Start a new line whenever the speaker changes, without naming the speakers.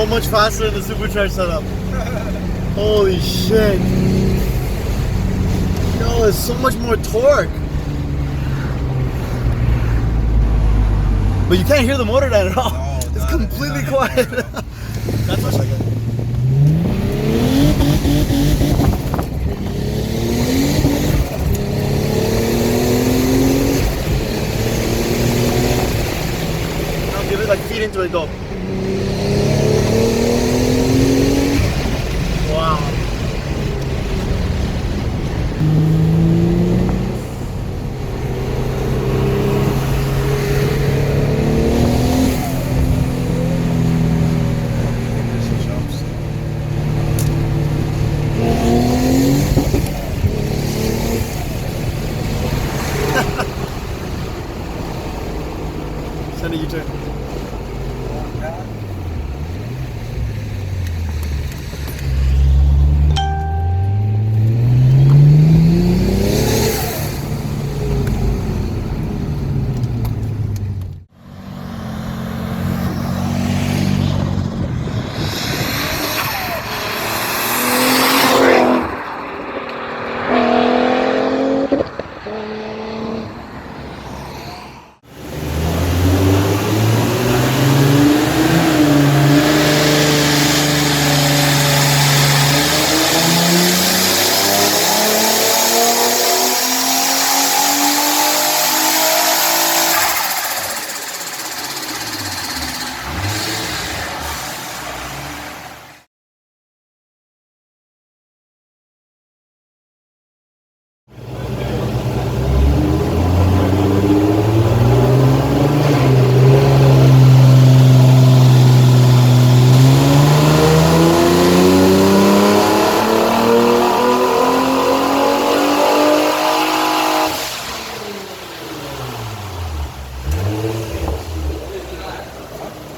so much faster in the supercharged setup. Holy shit. Yo, it's so much more torque. But you can't hear the motor down at all.
No,
it's completely quiet. That's what's like it. Now give it like feet into it, go. Wow. Send a U-turn.